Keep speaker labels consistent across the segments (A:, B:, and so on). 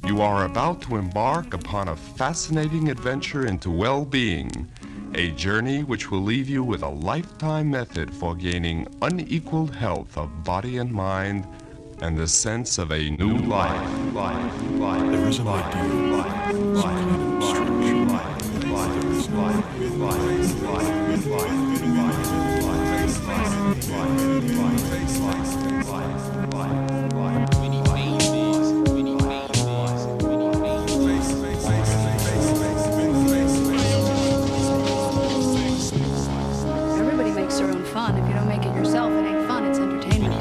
A: You are about to embark upon a fascinating adventure into well-being, a journey which will leave you with a lifetime method for gaining unequaled health of body and mind and the sense of a new life.
B: There is an idea, some kind of structure. There is
C: Everybody makes their own fun. If you don't make it yourself, it ain't fun, it's entertainment.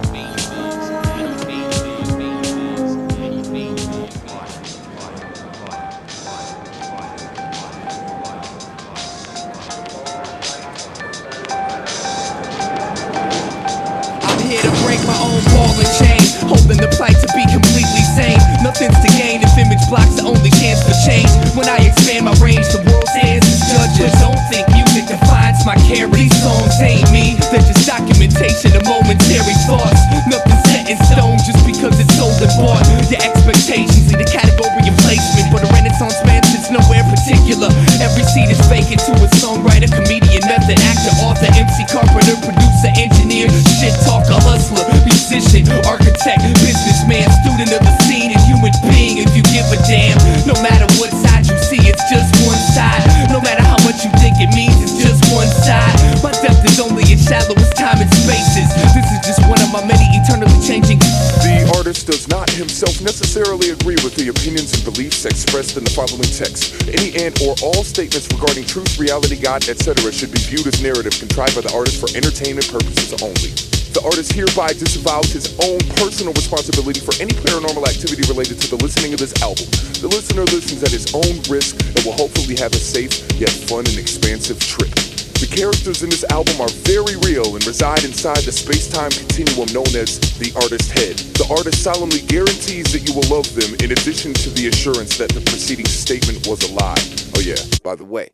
D: Here to break my own ball and chain, holding the plight to be completely sane. Nothing's to gain if image blocks the only chance for change. When I expand my range, the world stands as judges. Don't think music defines my care. These songs ain't me, they're just documentation of momentary thoughts. Nothing's set in stone just because it's sold and bought. Your expectations lead a category of placement, but a renaissance man sits nowhere particular. Every seat is vacant to a songwriter, comedian, method actor, author, MC, carpenter, producer, engineer, shit talker, hustler, musician, architect, businessman, student of the scene, and human being. If you give a damn, no matter what side you see, it's just one side. No matter how much you think it means, it's just one side. My depth is only as shallow as time and spaces. This is just one of my many eternally changing.
E: The artist does not himself necessarily agree with the opinions and beliefs expressed in the following text. Any and or all statements regarding truth, reality, God, etc. should be viewed as narrative contrived by the artist for entertainment purposes only. The artist hereby disavows his own personal responsibility for any paranormal activity related to the listening of this album. The listener listens at his own risk and will hopefully have a safe, yet fun and expansive trip. The characters in this album are very real and reside inside the space-time continuum known as the artist's head. The artist solemnly guarantees that you will love them in addition to the assurance that the preceding statement was a lie. Oh yeah, by the way,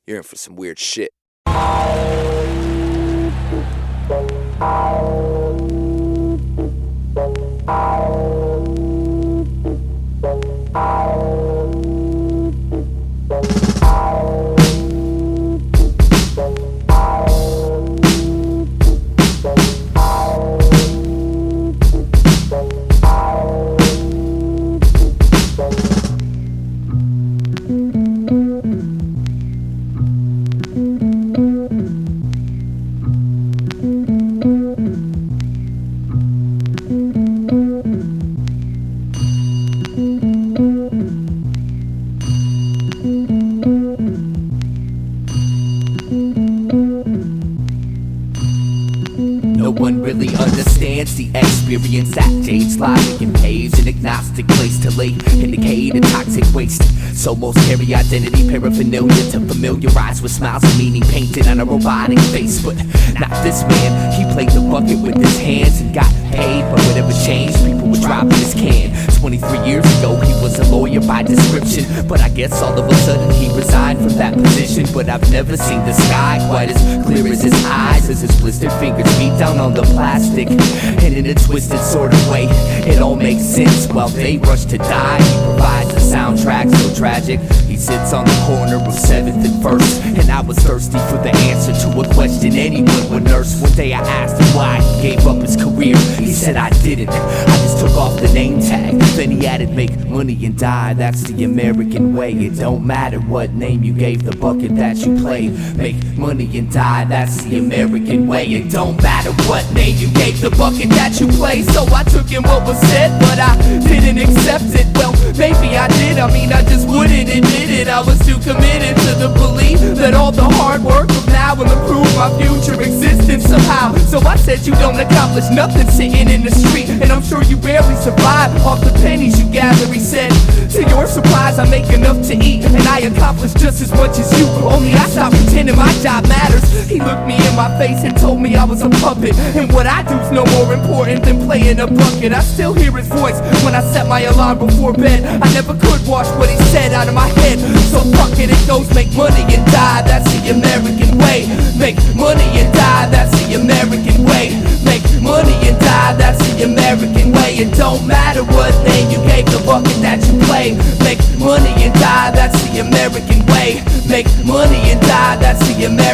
E: you're in for some weird shit.
D: No one really understands the experience that Jade's logic and paves an agnostic place to lay indicate a toxic waste. So most carry identity paraphernalia to familiarize with smiles and meaning painted on a robotic face. But not this man, he played the bucket with his hands and got paid. But whatever changed, people were dropping his can. 23 years ago, he was a lawyer by description, but I guess all of a sudden he resigned from that position. But I've never seen the sky quite as clear as his eyes, as his blistered fingers beat down on the plastic. And in a twisted sort of way, it all makes sense. While they rush to die, he provides a soundtrack so tragic. He sits on the corner of 7th and 1st, and I was thirsty for the answer to a question anyone would nurse. One day I asked him why he gave up his career. He said I didn't, I just took off the name tag. Then he added, make money and die, that's the American way. It don't matter what name you gave the bucket that you played. Make money and die, that's the American way. It don't matter what name you gave the bucket that you played. So I took in what was said, but I didn't accept it. Well, maybe I did, I mean I just wouldn't admit it. I was too committed to the belief that all the hard work of now will improve my future existence somehow. So I said you don't accomplish nothing sitting in the street, and I'm sure you barely survive off the pennies you gather. He said, to your surprise I make enough to eat, and I accomplish just as much as you, only I stopped pretending my job matters. He looked me in my face and told me I was a puppet, and what I do's no more important than playing a bucket. I still hear his voice when I set my alarm before bed. I never could wash what he said out of my head, so fuck it, it goes make money and die, that's the American way. Make money and die, that's the American way. Make money and die, that's the American way. It don't matter what name you gave the bucket that you played.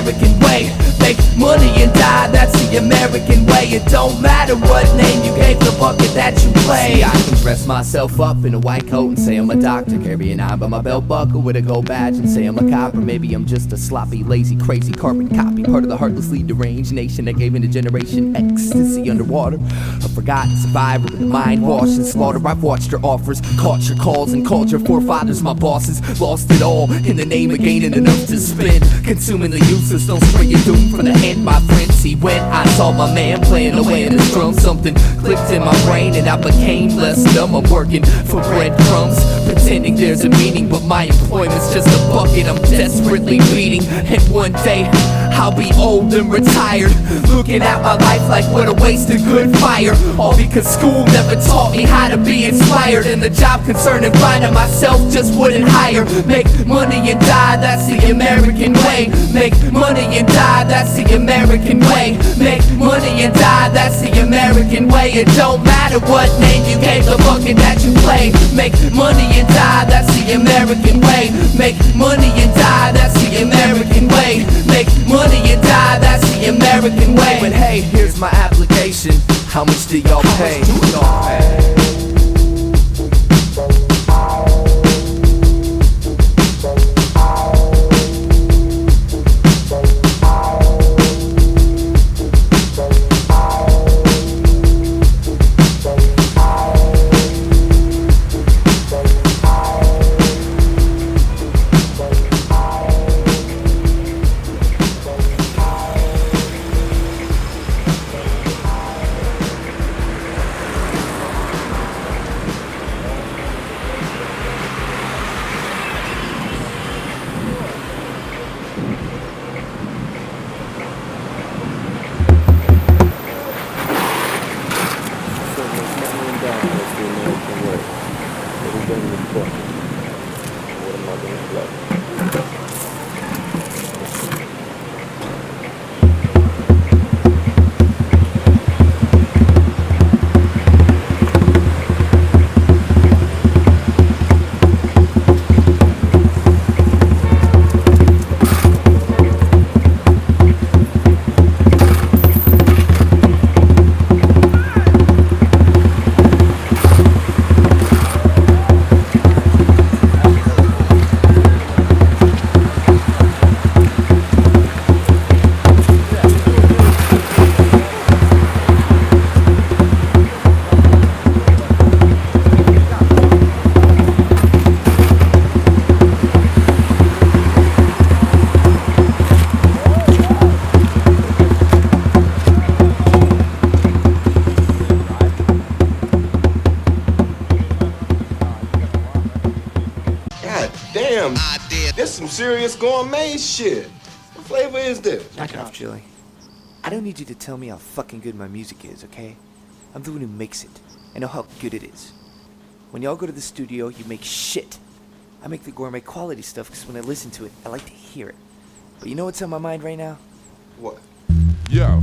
D: American way. Make money and die, that's the American way. It don't matter what name you gave the bucket that you play. See, I can dress myself up in a white coat and say I'm a doctor, carry an eye by my belt buckle with a gold badge and say I'm a cop. Or maybe I'm just a sloppy, lazy, crazy carbon copy, part of the heartlessly deranged nation that gave into Generation ecstasy underwater. A forgotten survivor with a mind washed and slaughter. I've watched your offers, caught your calls, and called your forefathers my bosses. Lost it all in the name of gaining enough to spend. Consumingly useless, don't spray your doom from the hand, my friend. See, when I saw my man playing away in his drum, something clicked in my brain and I became less dumb. I'm working for breadcrumbs, pretending there's a meaning, but my employment's just a bucket I'm desperately beating. And one day I'll be old and retired, looking at my life like what a waste of good fire. All because school never taught me how to be inspired, and the job concerned and finding myself just wouldn't hire. Make money and die, that's the American way. Make money and die, that's the American way. Make money and die, that's the American way. It don't matter what name you gave the bucket that you play. Make money and die, that's the American way. Make money and die, that's the American way. Make money and die, that's the American way. But hey, here's my application. How much do y'all pay?
F: Damn, this some serious gourmet shit. What flavor is this?
G: Knock it off, Julie. I don't need you to tell me how fucking good my music is, okay? I'm the one who makes it. I know how good it is. When y'all go to the studio, you make shit. I make the gourmet quality stuff because when I listen to it, I like to hear it. But you know what's on my mind right now?
F: What?
B: Yo,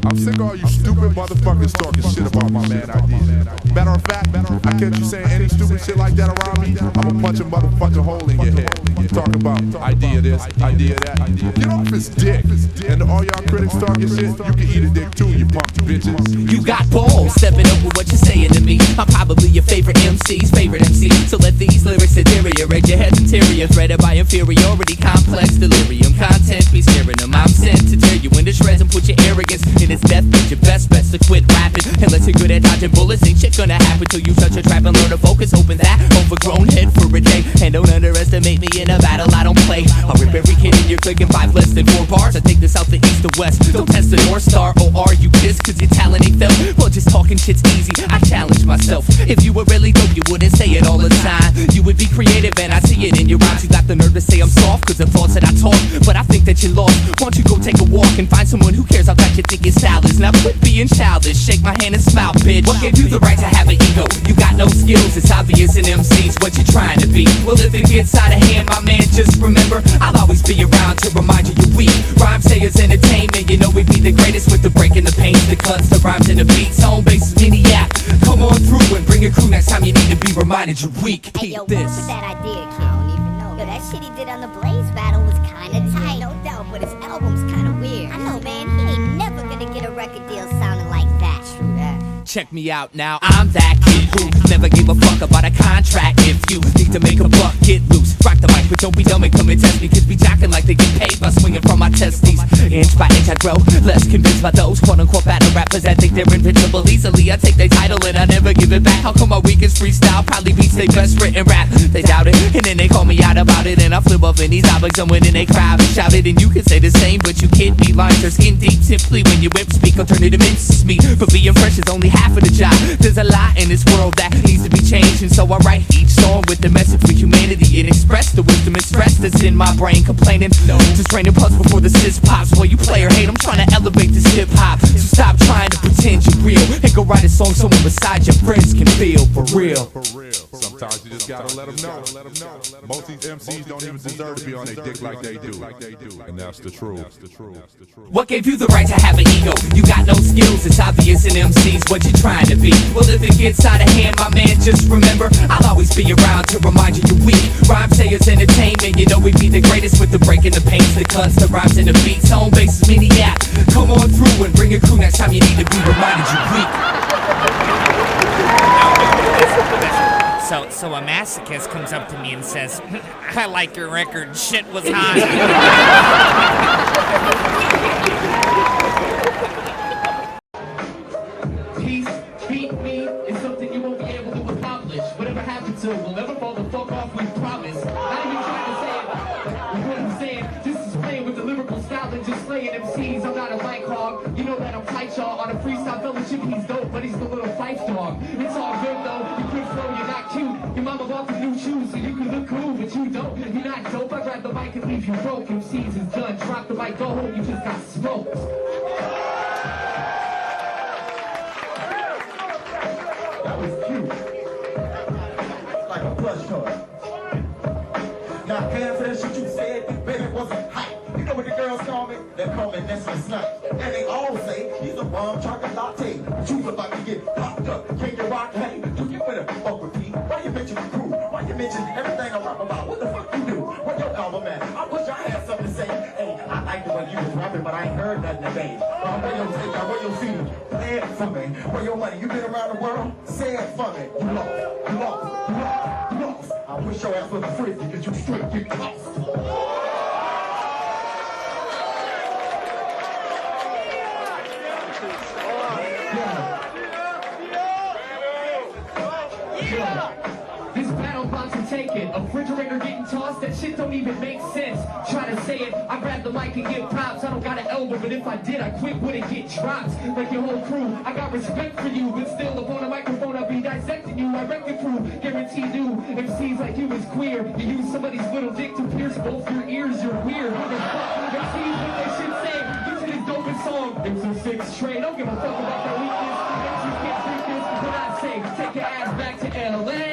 B: I'm sick of all you stupid motherfuckers talking shit about my man Eyedea. Matter of fact, I catch you saying any stupid shit like that around me, I'ma punch a motherfucking hole in your head. Talk about Eyedea this, Eyedea that. Get off his dick. And to all y'all critics talking shit, you can eat a dick too, you punk bitches.
D: You got balls, stepping up with what you're saying to me. I'm probably your favorite MC's favorite MC. So let these lyrics deteriorate your head's interior, threaded by inferiority, complex delirium. Content be scaring them. I'm sent to tear you into shreds and put your arrogance in its death. But your best to quit rapping. Unless you're good at dodging bullets, ain't shit gonna happen till you shut your trap and learn to focus. Open that overgrown head for a day. And don't underestimate me in a battle I don't play. I'll rip every kid in your clique in 5 less than 4 bars. I take this out the east to west. Don't test the North Star, or are you pissed cause your talent ain't felt? Well, just talking shit's easy, I challenge myself. If you were really dope, you wouldn't say it all the time. You would be creative and I see it in your eyes. You got the nerve to say I'm soft cause the thoughts that I talk. But I think that you're lost. Why don't you go take a walk and find someone who cares how tight you think your style is. Now quit being childish, shake my hand and smile, bitch. What gave you the right to have an ego? You got no skills, it's obvious in MCs what you're trying to be. Well, if it gets out of hand, my man, just remember I'll always be around to remind you you're weak. Rhyme sayers entertainment, you know we be the greatest with the break and the pains, the cuts, the rhymes and the beats. Home base is Mini-App. Come on through and bring a crew next time you need to be reminded you're weak.
H: Hey, yo,
G: Keep
H: what was
G: this.
H: that idea, kid? I don't even know. Yo, that shit he did on the Blaze battle was kinda tight. No doubt, but but his album's kinda weird. I know, man, he ain't never gonna get a record deal sounding like that. True that.
D: Check me out now, I'm that kid who never gave a fuck about a contract. If you need to make a buck, get loose. Rock the mic, but don't be dumb and come and test me. Kids be jocking like they get paid by swinging from my testes. Inch by inch I grow, less convinced by those quote-unquote battle rappers that think they're invincible easily. I take their title and I never give it back. How come my weakest freestyle probably beats their best written rap? They doubt it, and then they call me out about it. And I flip up in these topics and winning they crowd and shout it. And you can say the same, but you can't be lines are skin deep. Simply when you whip speak, alternative mince meat. But being fresh is only half of the job. There's a lot in this world that needs to be changed, and so I write each song with the message for humanity and express the wisdom and stress that's in my brain. Complaining, no, just training puns before the sis pops. Well, you play or hate, I'm trying to elevate this hip hop. So stop trying to pretend you're real and go write a song someone beside your friends can feel for real.
B: Sometimes you just gotta let them know. Most of these MCs don't even deserve to be on their dick like they do. And that's the truth.
D: What gave you the right to have an ego? You got no skills, it's obvious in MCs what you're trying to be. Well, if it gets out of hand, my man, just remember I'll always be around to remind you you're weak. Rhyme say it's entertainment, you know we be the greatest with the breaking the pains, the cuts, the rhymes and the beats. Home base is mini app. Come on through and bring a crew next time you need to be reminded you're weak.
I: So a masochist comes up to me and says, I like your record, shit was hot.
J: Peace, beat me, is something you won't be able to accomplish. Whatever happens to it, we'll never fall the fuck off, we promise. Not even trying to say it, what I'm saying, just is playing with the lyrical style and just slaying MCs. I'm not a mic hog, you know that I'm tight, y'all. On a freestyle fellowship, he's dope, but he's the little fight dog. It's all good though, you could flow, you're not cute. Your mama bought the new shoes, so you can look cool, but you don't. You're not dope, I grab the mic and leave you broke. MCs is done, drop the mic, go home, you just got smoked.
K: That was cute. Like a plush toy. Now, can for that shit you said, baby wasn't hype. You know what the girls call me? They call me Nestle Snipe. And they all say he's a rum chocolate latte. But you about to get popped up. Can you rock? Hey, do you better fuck with me? Why you mention the crew? Why you mention everything I rap about? What the fuck you do? Where your album at? I wish I had something to say. Hey, I like the way you was rapping, but I ain't heard nothing today. Where your take out? Where your feet? Play it for me. Where your money? You been around the world? Say it for me. You lost. You lost. You lost. You lost. I wish your ass was a frisbee, because you straight get lost.
J: This battle about to take it. A refrigerator getting tossed, that shit don't even make sense. Try to say it, I grab the mic and give props. I don't got an elbow, but if I did, I quit when it get dropped. Like your whole crew, I got respect for you, but still upon a microphone I'll be dissecting you. I wreck the crew, guarantee you. MCs like you is queer. You use somebody's little dick to pierce both your ears, you're weird. MCs what they should say, this is his dopest song. It's a 6 train, don't give a fuck about that weakness. MCs can't treat this, what I say, take your ass back to LA.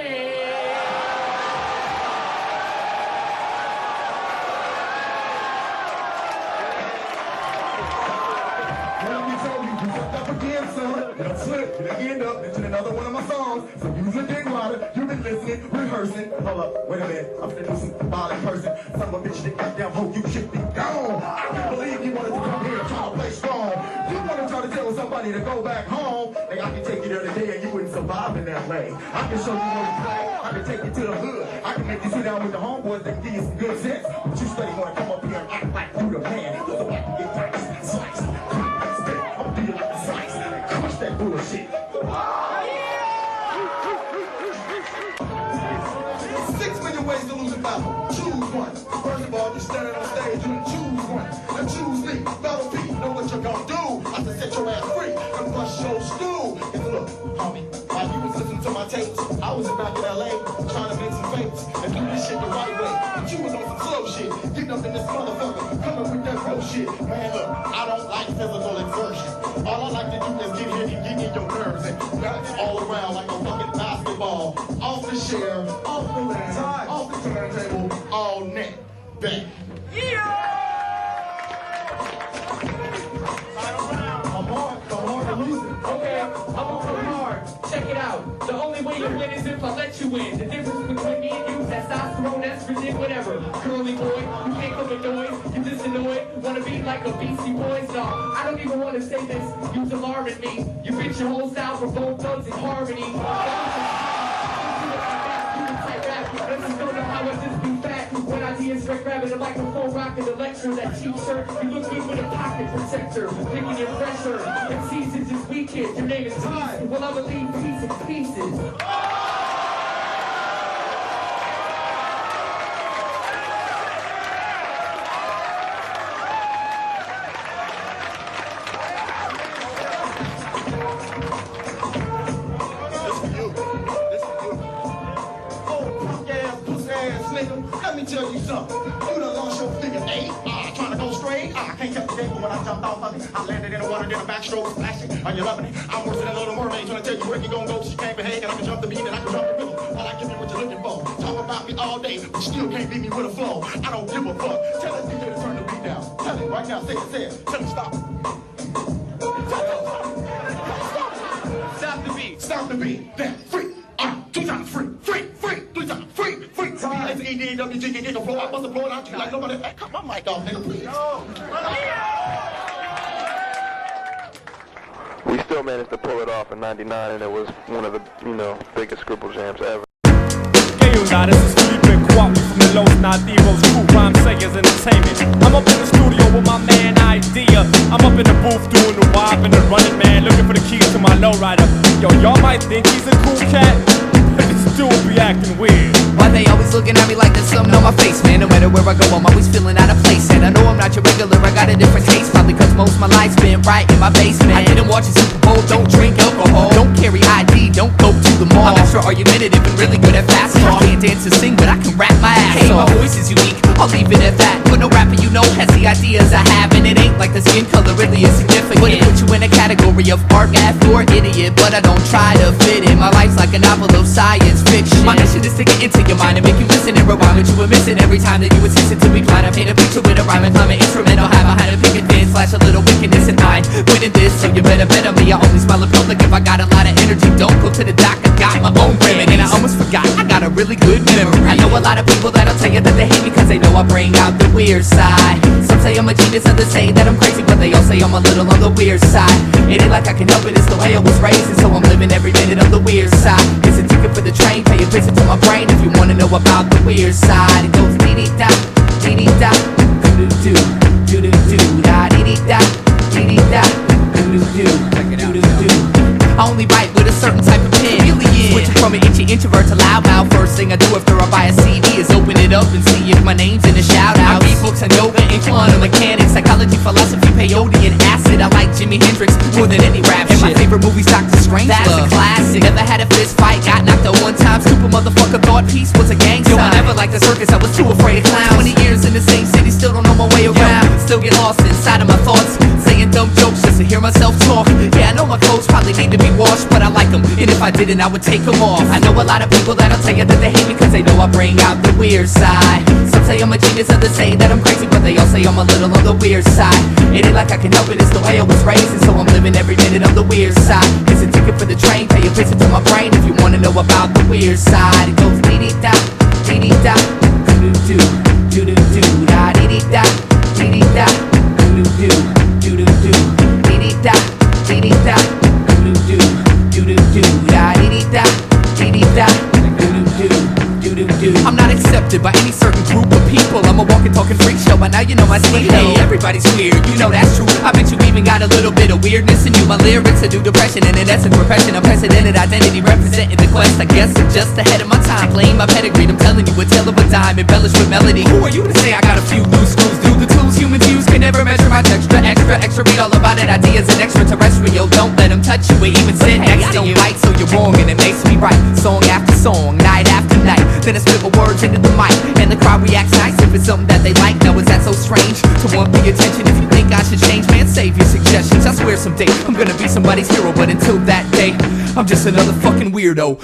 K: It'll slip, it'll end up into another one of my songs. So use a dick rider, you've been listening, rehearsing. Hold up, wait a minute, I'm finna do some violent person. Son of a bitch, that goddamn hoe, you should be gone. I can't believe you wanted to come here and try to play strong. You wanna try to tell somebody to go back home. Like I can take you there today and you wouldn't survive in that way. I can show you where to play, I can take you to the hood. I can make you sit down with the homeboys that can give you some good sense. But you steady wanna come up here and act like you the man. You're the one to get diced, sliced, spit. I'm gonna do you like a slice. Crush that bullshit. 6 million ways to lose a battle. Choose one. First of all, you're standing on stage, you choose one. Now choose me. Battle Pete, know what you're gonna do. I can set your ass free and bust your stool. And look, homie, while you was listening to my tapes, I was back in LA trying to make some fakes and do this shit the right way. But you was on some slow shit, getting up in this motherfucker, coming with that real shit. Man, look, I don't like physical exertion. All I like to do is get here and get in your nerves and nuts all around like a fucking basketball. Off the chair, off the land, off the turntable, all net, back. Yeah! I'm hard to lose it.
J: Okay, I'm gonna go hard. Check it out. The only way you win is if I let you win. The difference between me and you, that's testosterone, estrogen, whatever. Curly boy, you can't come with noise, you just annoyed. Wanna be like a BC Boys? No, I don't even wanna say this, you's alarming me. You bitch your whole style for both thugs in harmony. Let's just don't know how I just be fat. When ideas straight grabbing the microphone, rocking the lecture, that cheap shirt. You look good with a pocket protector, picking your pressure. MCs is this weekend, your name is Peace. Well, I'ma leave peace in pieces.
K: Let me tell you something. You done lost your figure eight. Trying to go straight. I can't catch the game, but when I jumped off of it, I landed in the water, did a backstroke, splashing. Are you loving it? I'm worse than a little mermaid. Trying to tell you where you gonna go, she can't behave, and I can jump the beat, and I can jump the rhythm. All I give you what you're looking for. Talk about me all day, but still can't beat me with a flow. I don't give a fuck. Tell that DJ to turn the beat down. Tell it right now. Say it. Tell him stop. Stop the beat. Stop the beat. Then free. 2 times free. 3 times free. It's EDWG, get the flow. I must have blown out you like nobody. Hey, cut my mic off, nigga, please.
L: We still managed to pull it off in '99, and it was one of the, biggest Scribble jams ever.
M: Hey, this is Felipe Kwame from the Los Nativos True Rhyme Sayers Entertainment. I'm up in the studio with my man Eyedea. I'm up in the booth doing the wop and the running man, looking for the keys to my lowrider. Yo, y'all might think he's a cool cat, but this dude be acting weird.
D: Why they always looking at me like there's something on my face, man? No matter where I go, I'm always feeling out of place. And I know I'm not your regular, I got a different taste. Probably cause most of my life's been right in my basement. I didn't watch a Super Bowl, don't drink alcohol, don't carry ID, don't go to the mall. I'm extra argumentative and really good at fast talk. I can't dance or sing, but I can rap my ass off. My voice is unique, I'll leave it at that. But no rapper you know has the ideas I have, and it ain't like the skin color really is significant. Wouldn't put you in a category of art, gaff, or idiot, but I don't try to fit in. My life's like a novel of science fiction. My mission is to get into your mind and make you listen and rewind, but you were missing every time that you would listen to me blind. I paint a picture with a rhyme and climb an instrumental high behind a picket fence, slash a little wickedness in mind. Winning this, so you better bet on me. I only smile in public if I got a lot of energy. Don't go to the doc, I got my own remedy. And I almost forgot, I got a really good memory. I know a lot of people that'll tell you that they hate me cause they know I bring out the weird side. Some say I'm a genius, others say that I'm crazy, but they all say I'm a little on the weird side. It ain't like I can help it, it's the way I was raised, and so I'm living every minute on the weird side. It's a ticket for the train, pay a visit to my brain if you wanna know about the weird side. It goes dee-dee-da, dee-dee-da, doo-doo-doo, doo-doo-doo, da dee-dee-da, dee-dee-da, doo-doo-doo, doo-doo-doo. I only write with a certain type of pen. Switching from an introvert to loudmouth. First thing I do after I buy a CD is open it up and see if my name's in the shout out. I read books on yoga and quantum mechanics, psychology, philosophy, peyote, and acid. I like Jimi Hendrix more than any rap shit. And my favorite movie's Dr. Strangelove. That's a classic. Never had a fist fight, got knocked out one time. Stupid motherfucker thought peace was a gang sign. Yo, I never liked the circus, I was too afraid of clowns. 20 years in the same city, still don't know my way around. Still get lost inside of my thoughts, saying dumb jokes just to hear myself talk. Yeah, I know my clothes probably need to be washed, but I like them, and if I didn't, I would take them off. I know a lot of people that'll tell you that they hate me cause they know I bring out the weird side. Some say I'm a genius, others say that I'm crazy, but they all say I'm a little on the weird side. It ain't like I can help it, it's the way I was raised, and so I'm living every minute on the weird side. It's a ticket for the train, pay a visit to my brain if you wanna know about the weird side. It goes dee-dee-da, dee-dee-da, doo-doo-doo, doo-doo-doo, da dee-dee-da, dee-dee-da, doo-doo-doo, doo-doo-doo, dee-dee-da, dee-dee-da, doo-doo-doo, doo-doo-doo, da dee-dee-da, dee-dee-da, doo-doo-doo, doo-doo-doo. I'm not accepted by any certain group of people. I'm a walking, talking freak show, but now you know my speed. Hey, everybody's weird, you know that's true. I bet you even got a little bit of weirdness in you. My lyrics are do depression, and in essence repression. Unprecedented identity representing the quest. I guess it's just ahead of my time. Playing my pedigree, I'm telling you a tale of a dime, embellished with melody. Who are you to say I got a few loose screws? Do the tools humans use can never measure my texture. Extra, read all about it. Ideas and extraterrestrial. Don't let them touch you or even sit next to you. I don't bite, so you're wrong, and it makes me right. Song after song, night after night. Then I spit my words into the mic, and the crowd reacts nice if it's something that they like. Now is that so strange to want the attention? If you think I should change, man, save your suggestions. I swear someday I'm gonna be somebody's hero, but until that day, I'm just another fucking weirdo.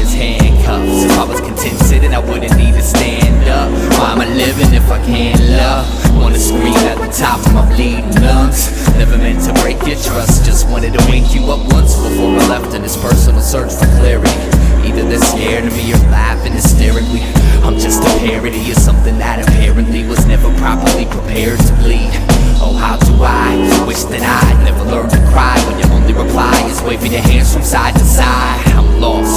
D: as handcuffs. If I was content sitting, I wouldn't need to stand up. Why am I living if I can't love? Wanna scream at the top of my bleeding lungs. Never meant to break your trust, just wanted to wake you up once before I left in this personal search for clarity. Either they're scared of me or laughing hysterically. I'm just a parody of something that apparently was never properly prepared to bleed. Oh, how do I wish that I'd never learned to cry when your only reply is waving your hands from side to side. I'm lost,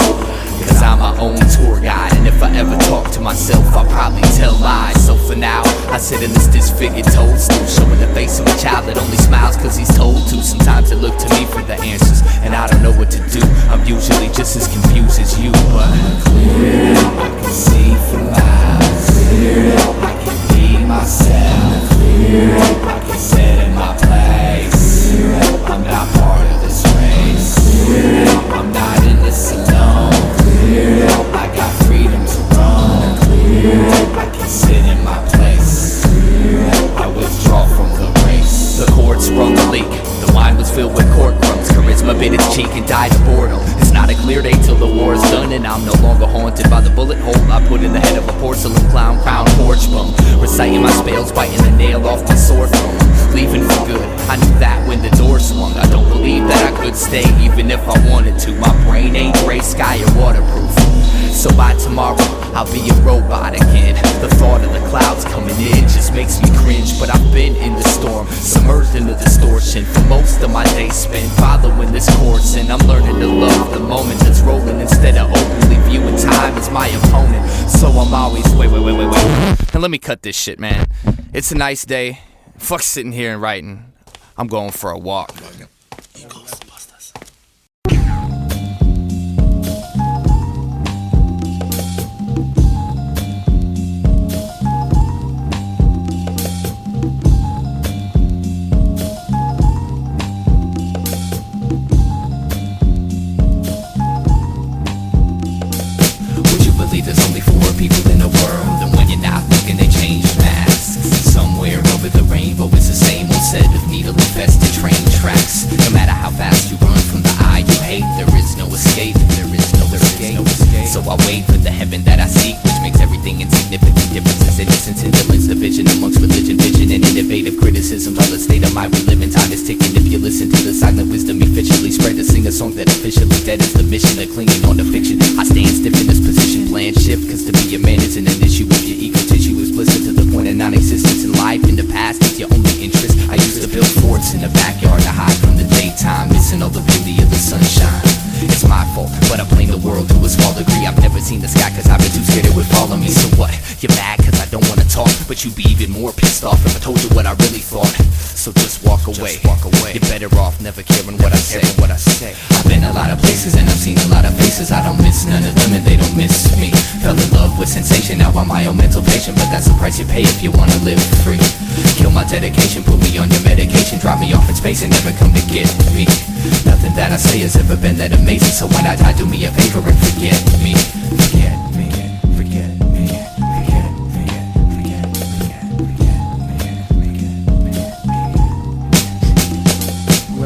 D: cause I'm my own tour guide, and if I ever talk to myself, I'll probably tell lies. So for now, I sit in this disfigured toadstool, showing the face of a child that only smiles cause he's told to. Sometimes they look to me for the answers, and I don't know what to do. I'm usually just as confused as you, but clear, I can see for miles. Clear, I can be myself. Clear, I can sit in my place. Clear, I'm not part of this race. Clear, I'm not in this alone. Clear, I got freedom to roam. Clear, I can sit in my place. Clear, I withdraw from the race. The cord sprung a leak. The wine was filled with cork crumbs. Charisma bit its cheek and died of boredom. It's not a clear day till the war is done, and I'm no longer haunted by the bullet hole I put in the head of a porcelain clown crown porch bum. Reciting my spells, biting the nail off my sword from him. Leaving for good, I knew that when the door swung. I don't believe that I could stay even if I wanted to. My brain ain't gray sky or waterproof. So by tomorrow, I'll be a robot again. The thought of the clouds coming in just makes me cringe. But I've been in the storm, submerged in the distortion. For most of my days spent following this course, and I'm learning to love the moment that's rolling instead of openly viewing time as my opponent. So I'm always wait. And let me cut this shit, man. It's a nice day. Fuck sitting here and writing. I'm going for a walk. There's only 4 people in the world, and when you're not looking, they change masks. Somewhere over the rainbow, it's the same old set of needle-infested train tracks. No matter how fast you run from the eye you hate, there is no escape. There is no escape. So I wait for the heaven that I seek, which makes everything insignificant. Differences, innocence, indolence, division amongst religion, vision, and innovative criticism. While the state of mind we live in, time is ticking. If you listen to the silent wisdom efficiently spread, to sing a song that officially dead is the mission of clinging on to fiction. I stand stiff in this position, plan shift, cause to be a man isn't an issue if your ego tissue is blistered to the point of non-existence in life. In the past, it's your only interest. I used to build forts in the backyard to hide from the daytime, missing all the beauty of the sunshine. It's my fault, but I blame the world to a small degree. I've never seen the sky cause I've been too scared it would fall on me. So what? You're mad cause I don't wanna talk, but you'd be even more pissed off if I told you what I really thought. So just walk away. You're better off never caring what I say. I've been a lot of places and I've seen a lot of faces. I don't miss none of them and they don't miss me. Fell in love with sensation, now I'm my own mental patient, but that's the price you pay if you wanna live free. Kill my dedication, put me on your medication, drop me off in space and never come to get me. Nothing that I say has ever been that amazing, so when I die, do me a favor and forget me. Forget me.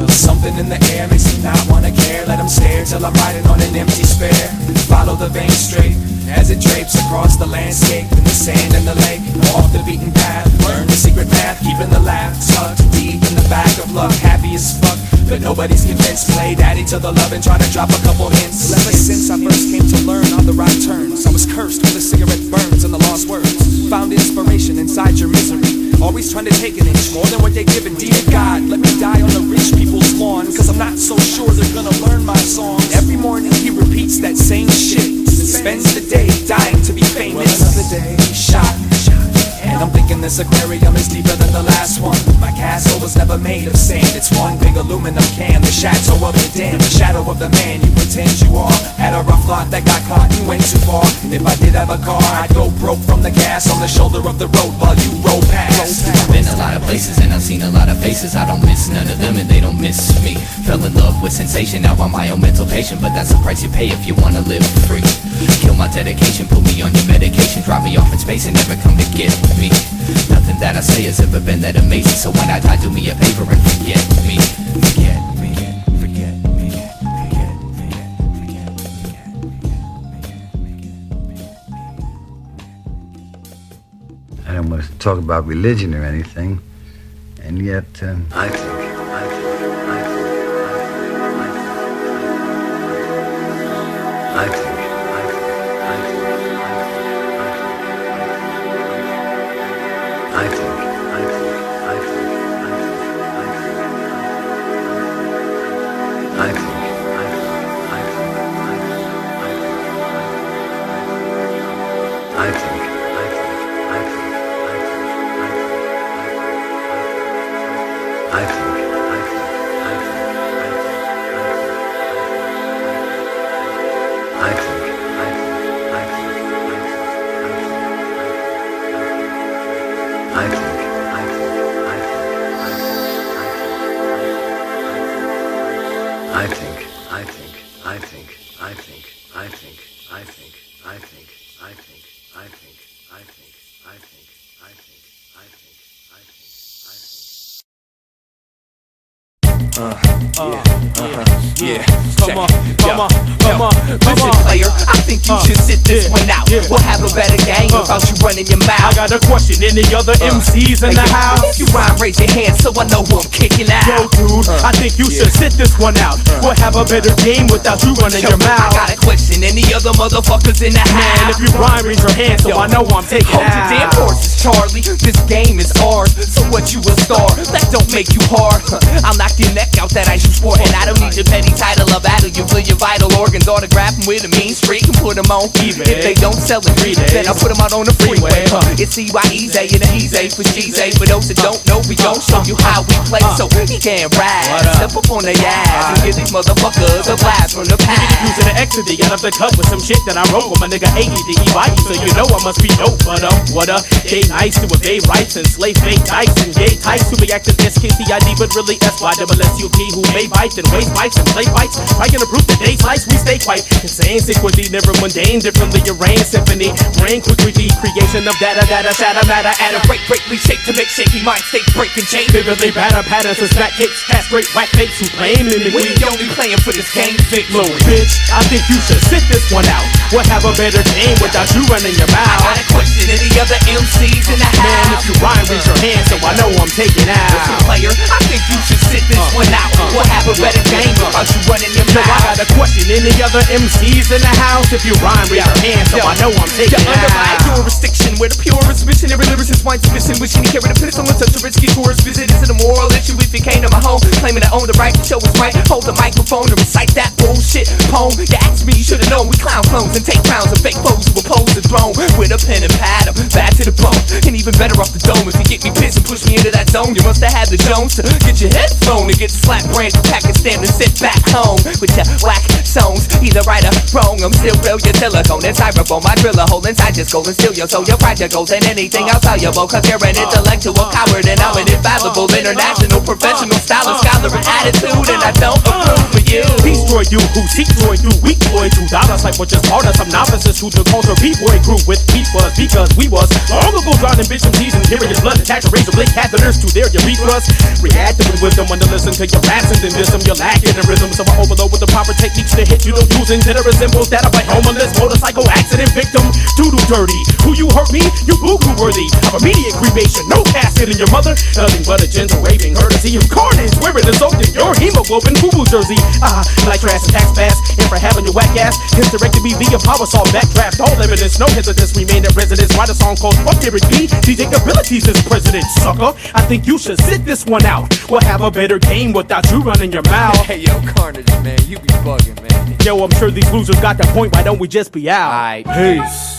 N: Something in the air makes me not wanna care. Let them stare till I'm riding on an empty spare. Follow the vein straight as it drapes across the landscape. In the sand and the lake, off the beaten path. Learn the secret math, keeping the laugh tucked deep in the back of luck. Happy as fuck, but nobody's convinced. Play daddy to the love and try to drop a couple hints. Ever since I first came to learn on the right turns, I was cursed with the cigarette burns and the lost words. Found inspiration inside your misery, always trying to take an inch more than what they're giving. Dear God, let me die on the rich people's lawn, cause I'm not so sure they're gonna learn my songs. Every morning he repeats that same shit, spends the day dying to be famous. Well, another day, shot. And I'm thinking this aquarium is deeper than the last one. My castle was never made of sand, it's one big aluminum can. The chateau of the dam, the shadow of the man you pretend you are. Had a rough lot that got caught and went too far. And if I did have a car, I'd go broke from the gas on the shoulder of the road while you roll past.
D: I've been a lot of places and I've seen a lot of faces. I don't miss none of them and they don't miss me. Fell in love with sensation, now I'm my own mental patient, but that's the price you pay if you wanna live free. Kill my dedication, put me on your medication, drop me off in space and never come to get me. Nothing that I say has ever been that amazing, so when I die, do me a favor and forget me. Forget me. Forget me. Forget me. Forget me.
O: don't want to talk about religion or anything, and yet I think
D: Listen, player, I think you should sit this one out. We'll have a better game without you running your mouth.
M: I got a question, any other MCs in the house?
D: If you rhyme, raise your hand so I know who I'm kicking out.
M: Yo, dude, I think you should sit this one out. We'll have a better game without you running your mouth.
D: I got a question, any other motherfuckers in the house?
M: Man, if you rhyme, raise your hand so I know who I'm taking out.
D: Hold your damn horses, Charlie. This game is ours. So what, you a star? That don't make you hard. I'll knock your neck out that ice you sport. And I don't need your petty title of battle. You feel your vital organs, autograph them with a mean streak and put them on eBay. If they don't sell it, then I'll put them out on the freeway. It's CYEZ and a he's A for she's A. For those that don't know, we gon' show you how we play. So he can't ride. Step up on the ass and give these motherfuckers a blast from the past.
M: Using the X to the out of the cut with some shit that I wrote with my nigga Eyedea-Standout. So you know I must be dope, but what gay nice to a gay rights and slave fake dykes and gay types who be acting SKCID but really SYSSUP who may bite and waste bites and play fights. I can approve the day slice, we stay quite insane. Sequence never mundane, differently arranged symphony. Brain quickly the creation of data, shatter matter. Add a breakly shake to make shaky minds stay breaking chain. Vividly batter patterns and smack kicks, castrate whack fakes who claim
D: we only playing for this game thick.
M: Low bitch, I think you should sit this one out. We'll have a better game without you running your mouth.
D: I got a question, any other MCs in the house?
M: Man, if you rhyme, raise your hand so I know I'm taking out.
D: Listen, player, I think you should sit this one out. We'll have a better game without you running your mouth.
M: I got a question, any other MCs in the house? If you rhyme, raise your hand so I know I'm taking out.
D: Under my jurisdiction, where the purest missionary lyricist winds missing, wishing he carried a pistol and such a risky tourist visit. Is it a moral issue if he came to my home, claiming to own the right to show his right, hold the microphone to recite that bullshit poem? You asked me, you should've known we clown clones and take crowns and fake foes who oppose the throne with a pen and pad, bad to the bone, and even better off the dome. If you get me pissed and push me into that zone, you must have had the Jones to get your head flown and get slapped, brand Pakistan and sit back home with your whack songs. Either right or wrong, I'm still real. Your silicone and styrofoam, my drill a hole inside your skull and steal your soul. Your practicals and anything else valuable, cause you're an intellectual coward and I'm an infallible international professional stylist, scholar and attitude, and I don't approve of you.
M: Destroy you who seek joy through weak boy $2 like what just part of some novices who the culture B-boy grew with beat was because we was long ago drowning bitch and teasing, hearing your blood attach a razor blade catheters to their urethras. Reactive with wisdom when to listen to your raps and then wisdom. You're lacking in rhythm, so I overload with the proper techniques to hit you. Don't using that resembles that of a homeless motorcycle accident victim. Doodle dirty, who you hurt me? You boo-boo worthy of immediate cremation. No casket in your mother, nothing but a gentle raving courtesy of carnage wherein is soaked in your hemoglobin boo-boo jersey. Like trash and tax pass, and for having your whack ass hysterectomy via power saw backdraft. All evidence, no hesitance, remain at residence. Write a song called Fuck Derek B. DJ abilities as president, sucker. I think you should sit this one out. We'll have a better game without you running your mouth.
G: Hey yo, Carnage, man, you be bugging, man.
M: Yo, I'm sure these losers got that point. Why don't we just be out?
G: Aight.
M: Peace.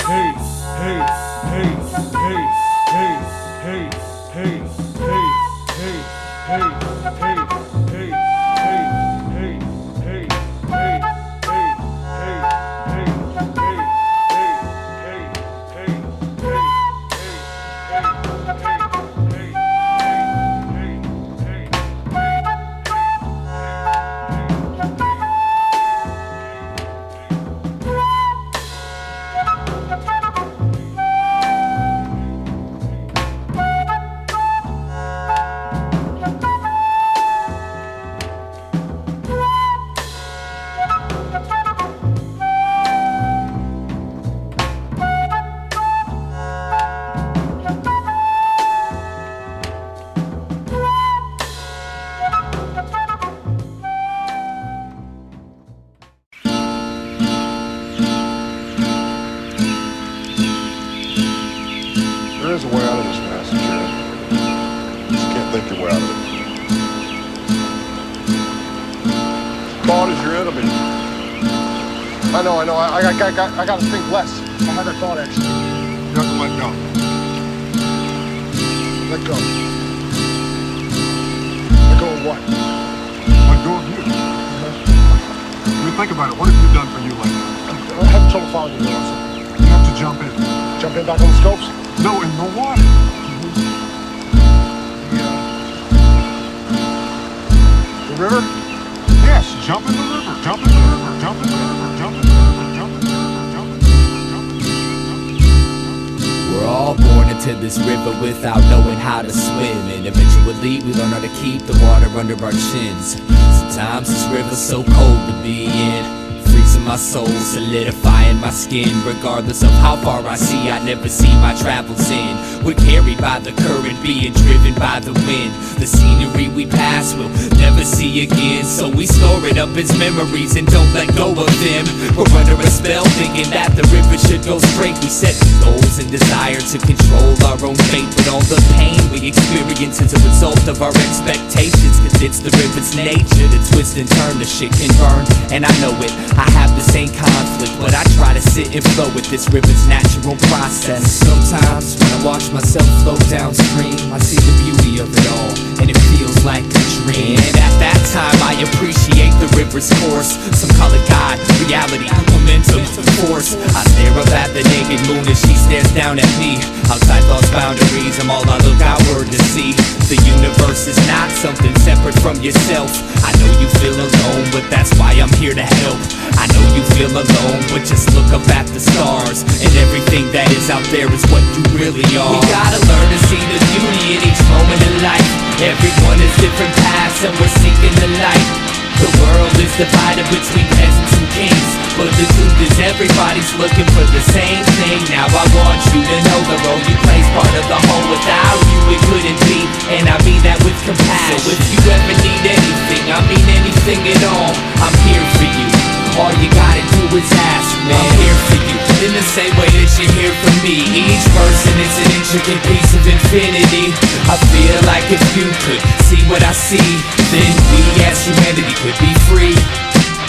P: is a way out of this mess, sure. Just can't think your way out of it. Thought is your enemy. I know. I gotta think less. I had that thought, actually. You have to let go. Let go. Let go of what? Let go of you. I mean, think about it. What have you done for you lately? I'm having trouble following you, Russell. You have to jump in. Jump in back on the scopes? No, in the water. The river? Yes, jump in the river. Jump in the river. Jump in the river. Jump in the river. Jump in the river. Jump in the river.
D: We're all born into this river without knowing how to swim, and eventually we learn how to keep the water under our chins. Sometimes this river's so cold to be in, freezing my soul, solidifying my skin. Regardless of how far I see, I never see my travels in. We're carried by the current, being driven by the wind. The scenery we pass will never see again, so we store it up as memories and don't let go of them. We're under a spell thinking that the river should go straight. We set goals and desire to control our own fate, but all the pain we experience is a result of our expectations, cause it's the river's nature to twist and turn. The shit can burn, and I know it. I have the same conflict, but I try to sit and flow with this river's natural process. Sometimes when I watch myself flow downstream, I see the beauty of it all, and it feels like a dream. And at that time I appreciate the river's course. Some call it God, reality, momentum, force. I stare up at the naked moon as she stares down at me. Outside thoughts boundaries, I'm all I look outward to see. The universe is not something separate from yourself. I know you feel alone, but that's why I'm here to help. I know you feel alone, but just look up at the stars, and everything that is out there is what you really are. We gotta learn to see the beauty in each moment in life. Everyone has different paths and we're seeking the light. The world is divided between peasants and kings, but the truth is everybody's looking for the same thing. Now I want you to know the role you play's part of the whole. Without you it couldn't be, and I mean that with compassion. So if you ever need anything, I mean anything at all, I'm here for you. All you gotta do is ask, man. I'm here for you, in the same way that you're here for me. Each person is an intricate piece of infinity. I feel like if you could see what I see, then we as humanity could be free.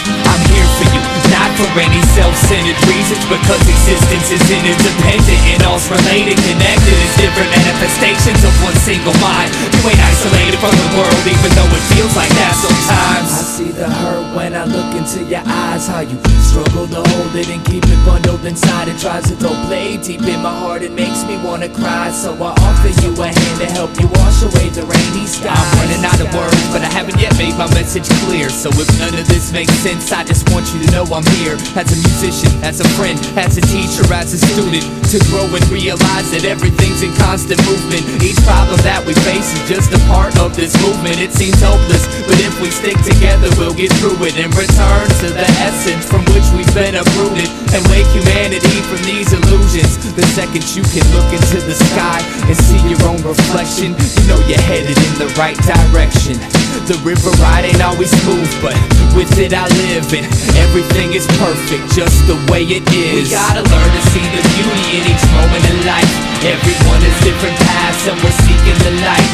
D: I'm here for you, not for any self-centered reasons, because existence is interdependent and all's related, connected as different manifestations of one single mind. You ain't isolated from the world, even though it feels like that sometimes. I see the hurt when I look into your eyes, how you struggle to hold it and keep it bundled inside. It tries to throw blade deep in my heart, it makes me wanna cry. So I offer you a hand to help you wash away the rainy skies. I'm running out of words, but I haven't yet made my message clear. So if none of this makes sense, I just want you to know I'm here, as a musician, as a friend, as a teacher, as a student, to grow and realize that everything's in constant movement. Each problem that we face is just a part of this movement. It seems hopeless, but if we stick together we'll get through it, and return to the essence from which we've been uprooted, and wake humanity from these illusions. The second you can look into the sky and see your own reflection, you know you're headed in the right direction. The river ride ain't always smooth, but with it I live, and everything is perfect just the way it is. We gotta learn to see the beauty in each moment in life. Everyone has different paths and we're seeking the light.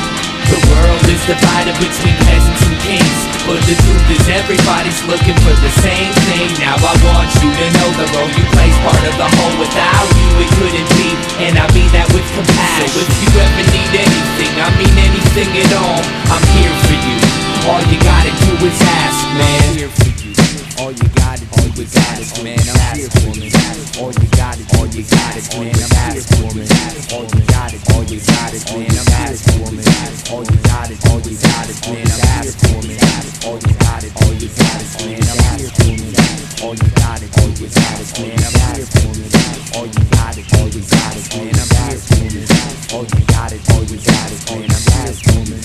D: The world is divided between peasants and kings, but the truth is everybody's looking for the same thing. Now I want you to know the role you play's part of the whole. Without you it couldn't be, and I mean that with compassion. So if you ever need anything, I mean anything at all, I'm here for you. All you gotta do is ask, man. I'm here for you. All you gotta do is ask, man. I'm here for you. All you gotta do is ask, man. I'm here for you. All you gotta do is ask, man. I'm here for you. All you gotta do is ask, man. I'm here for you. All you gotta do is ask, man. I'm here for you. All you gotta do is ask, man. I'm here for you. All you gotta do is ask, man. I'm here for you. All you gotta do is ask, man. I'm here for you.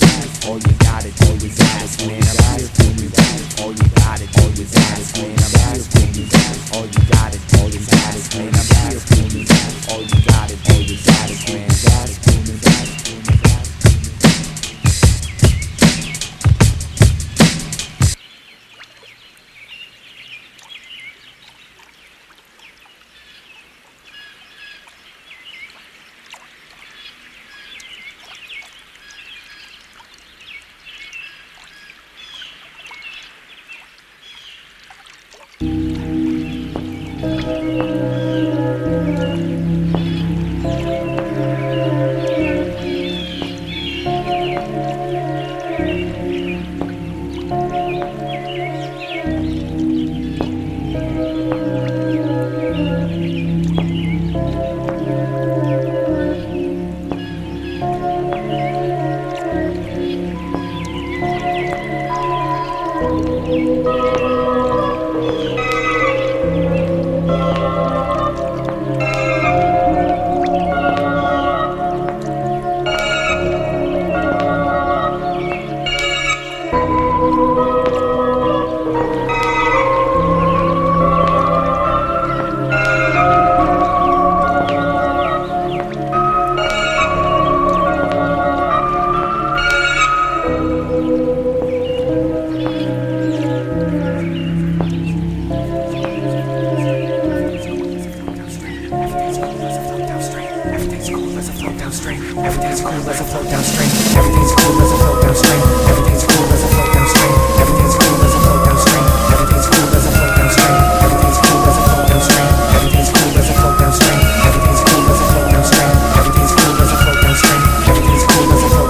D: All you gotta do is ask, man. I'm here for you. All you gotta do is ask, man. I'm here for you. All you gotta do is ask, man. I'm here for you. All you gotta do is downstream. Everything's cool as I float downstream. Everything's cool as I float downstream. Everything's cool as I float downstream. Everything's cool as I float downstream. Everything's cool as I float downstream. Everything's cool as I float downstream. Everything's cool as I float downstream. Everything's cool as I float downstream. Everything's cool as I float downstream. Everything's cool as I float downstream. Everything's cool as I float downstream. Everything's cool as I float downstream. Everything's cool as I float downstream. Everything's cool as I float downstream. Everything's cool as I float downstream. Everything's cool as I float downstream. Everything's cool as I float downstream. Everything's cool as I float downstream. Everything's cool as I float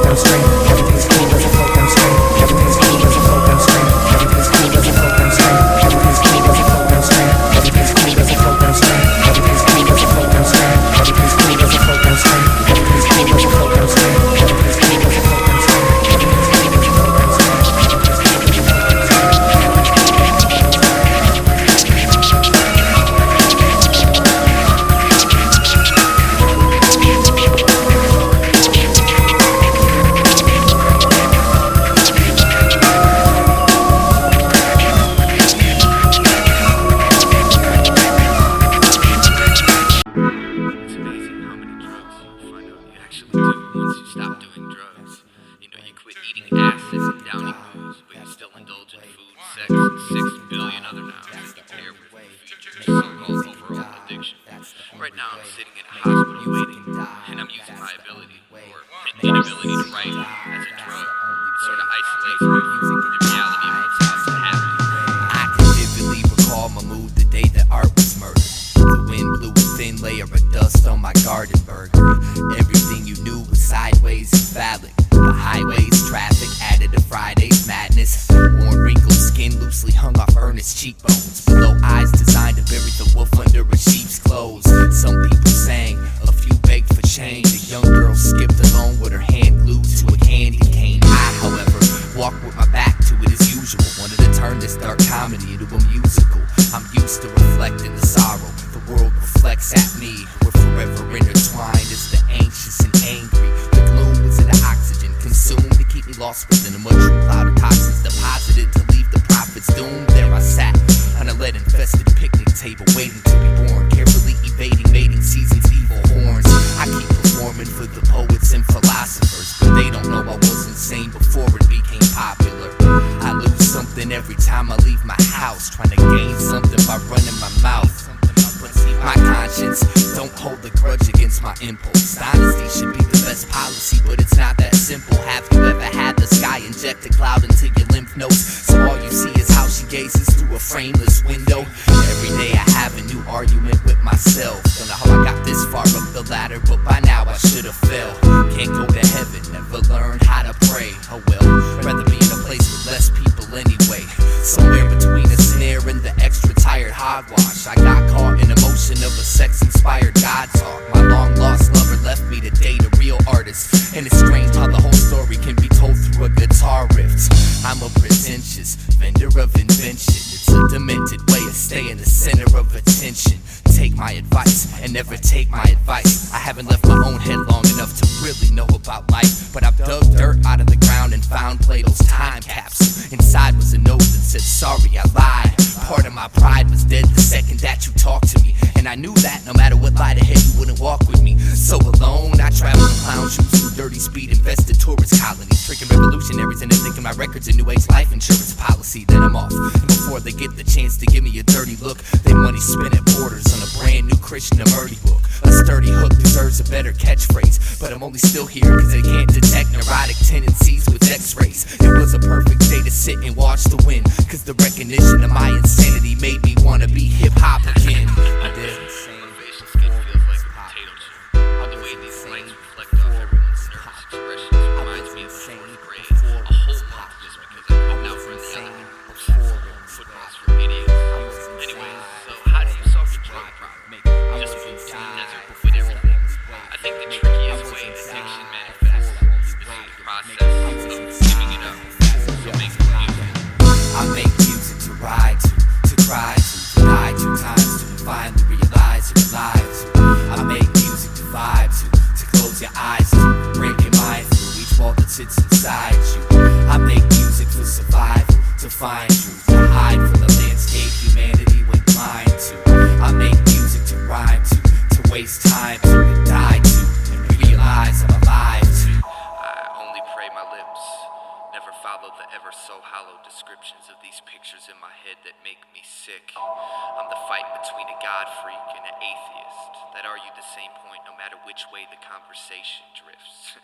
Q: I'm the fight between a God freak and an atheist, that argue the same point no matter which way the conversation drifts.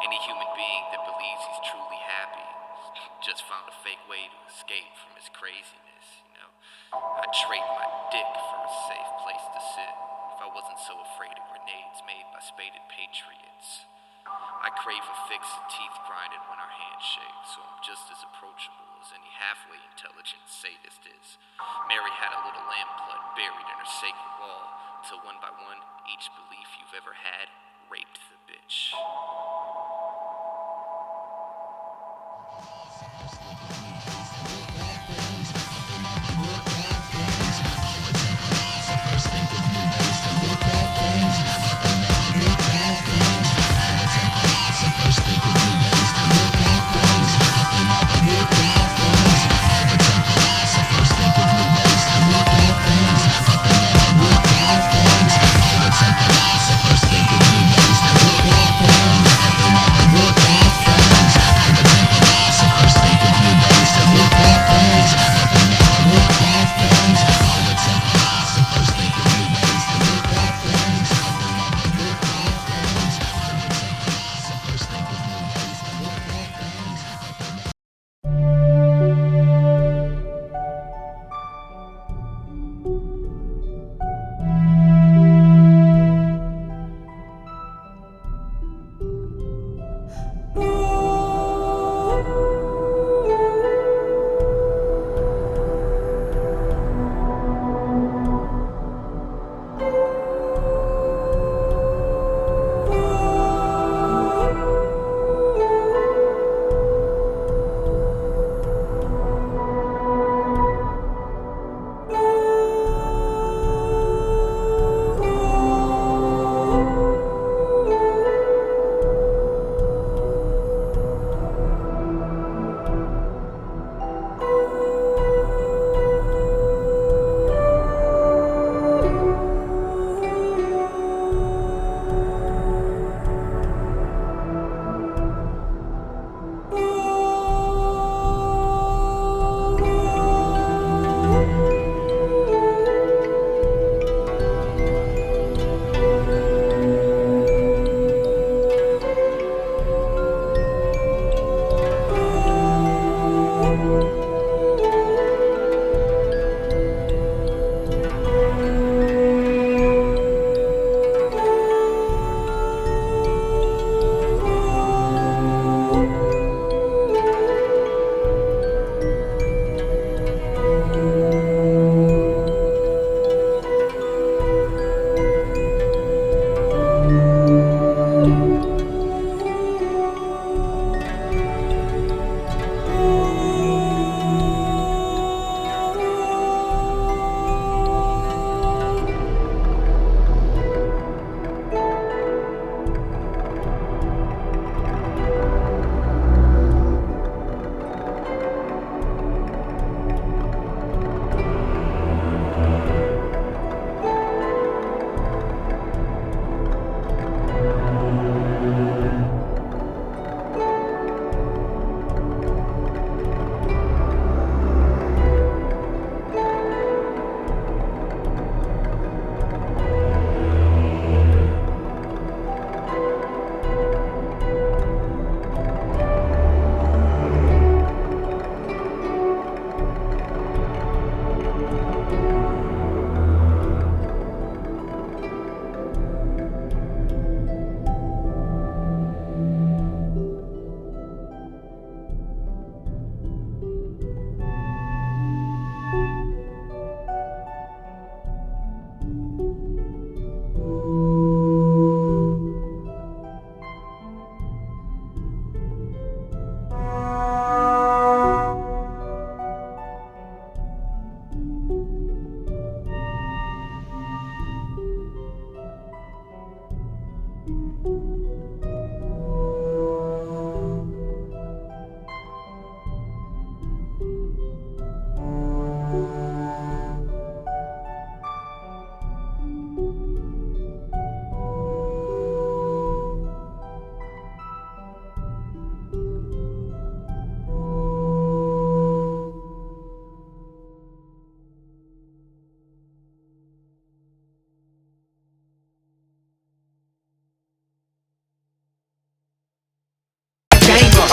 Q: Any human being that believes he's truly happy just found a fake way to escape from his craziness, you know. I'd trade my dick for a safe place to sit if I wasn't so afraid of grenades made by spaded patriots. I crave a fix of teeth grinded when our hands shake, so I'm just as approachable as any halfway intelligent sadist is. Mary had a little lamb blood buried in her sacred wall, till one by one, each belief you've ever had raped the bitch.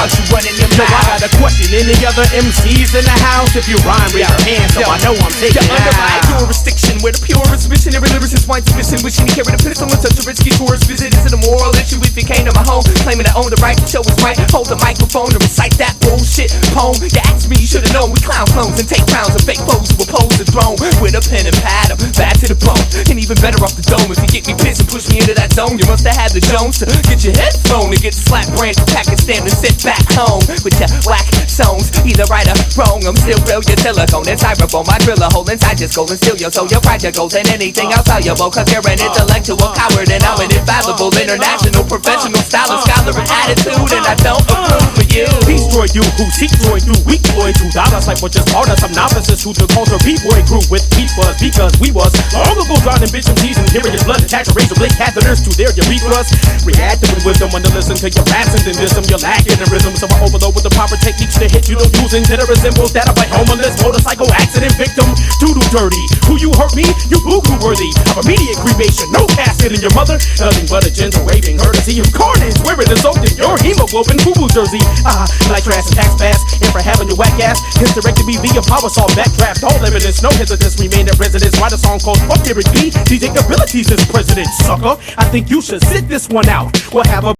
R: about you running your mouth.
M: Yo, I got a question. Any other MCs in the house? If you rhyme, raise your hands so I know I'm taking
R: You're under my jurisdiction, where the purest missionary lyricist winds missing, wishing he carried a pistol on such a risky tourist visit. Is it a moral issue if you came to my home, claiming to own the right to show his right, hold the microphone to recite that bullshit poem? You asked me, you should've known we clown clones and take crowns and fake foes who oppose the throne with a pen and pad, I'm bad to the bone, and even better off the dome. If you get me pissed and push me into that zone, you must have had the Jones to get your headphone and get slapped brand from Pakistan and sit back home with your whack songs, either right or wrong. I'm still real, your silicone and styrofoam. I drill a hole inside your skull and steal your soul. Your pride, your goals, and anything else valuable, cause you're an intellectual coward and I'm an infallible international professional stylist, scholar and attitude, and I don't approve of you.
M: Destroy you who seek joy through weak boy $2 like what just part of some novices who took culture B-boy grew with beat was because we was long ago drowning bitch MCs and hearing your blood attach razor blade catheters to their urethras. Reacting with wisdom when to listen to your raps and then diss them. You're lacking in rhythm, so I overload with the proper techniques to hit you. Don't using that resembles that of a homeless motorcycle accident victim. Doodle dirty, who you hurt me? You boo-boo worthy of immediate cremation. No casket in your mother, nothing but a gentle waving courtesy of carnage wearing the soaked in your hemoglobin boo-boo jersey. Like trash and tax pass, and for having your whack ass his directed me via power saw backdraft. All evidence, no hesitance, remain at residence. Write a song called Fuck Eric B. DJ abilities is president, sucker. I think you should sit this one out. We'll have a